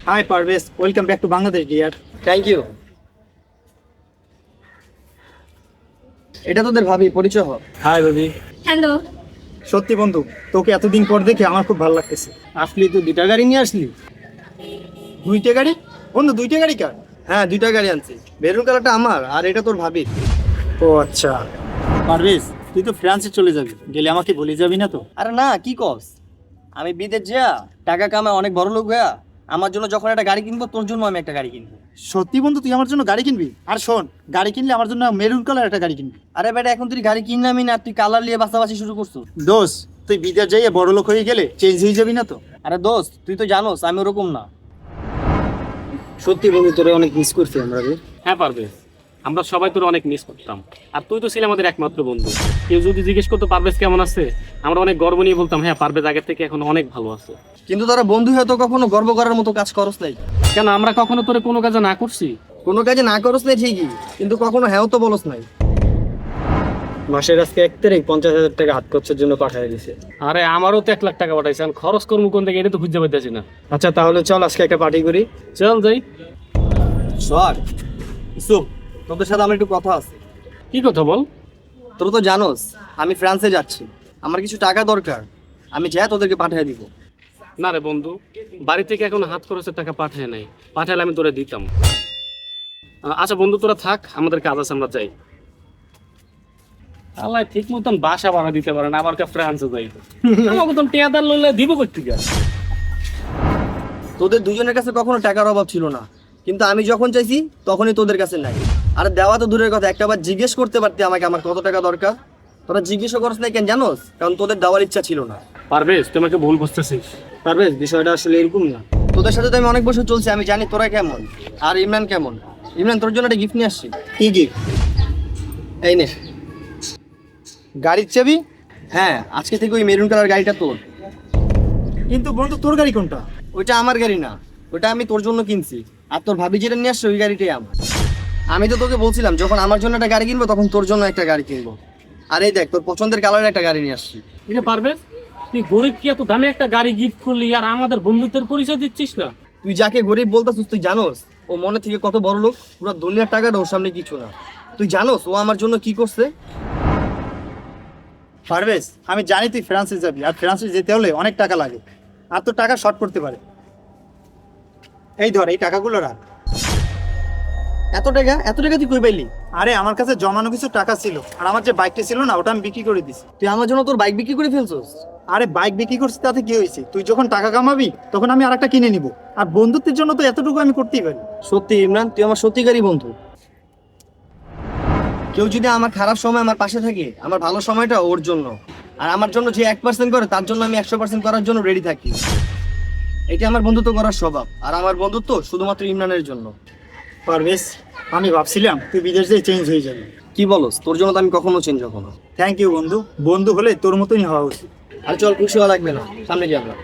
High Parvez, welcome back to Bangladesh dear. Thank you. এটা তোদের ভাবি, পরিচয় হ। Hi baby. হ্যালো। সত্যি বন্ধু, তোকে এতদিন পর দেখে আমার খুব ভালো লাগতেছে। আসলি তুই দুইটা গাড়ি নিয়ে আসলি? দুইটা গাড়ি? বন্ধু দুইটা গাড়ি কার? হ্যাঁ, দুইটা গাড়ি আনছি। মেরুন কালারটা আমার, আর এটা তোর ভাবির। ও আচ্ছা। পারভেজ, তুই তো ফ্রান্সে চলে যাবি, গেলে আমাকে ভুলে যাবি না তো? আরে না, কি কস? আমি বিদেশ যা টাকা কামায় অনেক বড় লোক হইয়া আমার জন্য যখন একটা গাড়ি কিনবো, তোর জন্য আমি একটা গাড়ি কিনবো। সত্যি বন্ধু, তুই আমার জন্য গাড়ি কিনবি? আর শোন, গাড়ি কিনলে আমার জন্য মেরুন কালার একটা গাড়ি কিনবি। আরে বেটা, এখন তুই গাড়ি কিনলামই না, তুই কালার নিয়ে বাসাবাসি শুরু করছো। দোষ, তুই বিদেশ যাইয়ে বড় লোক হয়ে গেলে চেঞ্জ হয়ে যাবি না তো? আরে দোস্ত, তুই তো জানোস আমি ওরকম না। সত্যি বন্ধু, তোরে অনেক মিস করছি আমরা রে। হ্যাঁ পারভেজ, আমরা সবাই তোর অনেক মিস করতাম। আর তুই তো ছিলি আমাদের একমাত্র বন্ধু। কেউ যদি জিজ্ঞেস করতো পারভেজ কেমন আছে, আমরা অনেক গর্ব নিয়ে বলতাম হ্যাঁ পারভেজ আগের থেকে এখন অনেক ভালো আছে। কিন্তু তোরা বন্ধু হয়তো কখনো গর্ব করার মতো কাজ করস নাই। কেন, আমরা কখনো তোরে কোনো কাজে না করছি? কোনো কাজে না করস নাই ঠিকই, কিন্তু কখনো হ্যাঁ তো বলস নাই। মাসের আজকে 1 তারিখ 50,000 টাকা হাত খরচের জন্য পাঠিয়ে দিছে। আরে আমারও তো 1 লাখ টাকা পাঠাইছে, আমি খরচ করবো কোন থেকে এটা তো খুঁজে পাইতেছি না। আচ্ছা তাহলে চল আজকে একটা পার্টি করি। চল যাই। সোহাগ, ইসুফ, তোদের সাথে আমার একটু কথা আছে। কি কথা বল। তোরা তো জানোস আমি ফ্রান্সে যাচ্ছি, আমার কিছু টাকা দরকার, আমি যাই তোদেরকে পাঠিয়ে দিব। না রে বন্ধু, বাড়ি থেকে এখন হাত খরচের টাকা পাঠায় নাই, পাঠালে আমি তোরে দিতাম। আচ্ছা বন্ধু তোরা থাক, আমাদের কাজ আছে, আমরা যাই। আল্লাহ ঠিক মতন বাসা ভাড়া দিতে পারে না, আবার ফ্রান্সে যাই। আমার মতন টেয়াদার লইলে দিব করতে গিয়া। তোদের দুজনের কাছে কখনো টাকার অভাব ছিল না, কিন্তু আমি যখন চাইছি তখনই তোদের কাছে নাই। আর দেওয়া তো দূরের কথা, একটাবার জিজ্ঞেস করতে পারতি আমাকে আমার কত টাকা দরকার। তোরা জিজ্ঞেসও করছ না কেন জানোস? কারণ তোদের দেওয়ার ইচ্ছা ছিল না। পারভেজ তুই আমাকে ভুল বুঝতেছিস। পারভেজ, বিষয়টা আসলে এরকম না। তোদের সাথে তো আমি অনেক বছর চলছি, আমি জানি তোরা কেমন আর ইমরান কেমন। ইমরান, তোর জন্য একটা গিফট নিয়ে আসছি। কি গিফট? এই নে। গাড়ির চাবি? হ্যাঁ, আজকে থেকে ওই মেরুন কালার গাড়িটা তোর। কিন্তু বন্ধু, তোর গাড়ি কোনটা? ওইটা আমার গাড়ি না, ওইটা আমি তোর জন্য কিনছি। আর তোর ভাবি যেটা নিয়ে আসছে ওই গাড়িটাই আমার। আমি তো তোকে বলছিলাম যখন আমার জন্য একটা গাড়ি কিনবো তখন তোর জন্য একটা গাড়ি কিনবো। আর এই দেখ, তোর পছন্দের কালারের একটা গাড়ি নিয়ে আসছি। এটা পারভেজ, তুই গরিব কি এত দামে একটা গাড়ি গিফট করলি আর আমাদের বন্ধুত্বের পরিচয় দিচ্ছিস না? তুই যাকে গরিব বলতেছিস তুই জানোস ও মনে থেকে কত বড় লোক? পুরো দুনিয়ার টাকাটা ওর সামনে কিছু না। তুই জানোস ও আমার জন্য কি করছে? পারভেজ, আমি জানি তুই ফ্রান্সে যাবি, আর ফ্রান্সে যেতে হলে অনেক টাকা লাগে, আর তোর টাকা শর্ট করতে পারে। এই ধর, এই টাকাগুলো রাখ। এত টাকা? এত টাকা তুই কই পাইলি? আরে আমার কাছে জমানো কিছু টাকা ছিল, আর আমার যে বাইকটা ছিল না, ওটা আমি বিক্রি করে দিছি। তুই আমার জন্য তোর বাইক বিক্রি করে ফেলছস? আরে বাইক বিক্রি করছি তাতে কি হয়েছে? তুই যখন টাকা কামাবি তখন আমি আরেকটা কিনে নিব, আর বন্ধুত্বের জন্য তো এতটুকু আমি করতেই পারি। সত্যি ইমরান, তুই আমার সত্যিকারই বন্ধু। কেউ যদি আমার খারাপ সময় আমার পাশে থাকে, আমার ভালো সময়টা ওর জন্য। আর আমার জন্য যে 1% করে তার জন্য আমি 100% করার জন্য রেডি থাকি। এটা আমার বন্ধুত্ব করার স্বভাব, আর আমার বন্ধুত্ব শুধুমাত্র ইমরানের জন্য। পারভেজ, আমি ভাবছিলাম তুই বিদেশ যেয়ে চেঞ্জ হয়ে যাবি। কি বলস? তোর জন্য তো আমি কখনো চেঞ্জ হবো না। থ্যাংক ইউ বন্ধু, বন্ধু হলে তোর মতনই হওয়া উচিত। আর চল, খুশি হওয়া লাগবে না, সামনে যাই আমরা।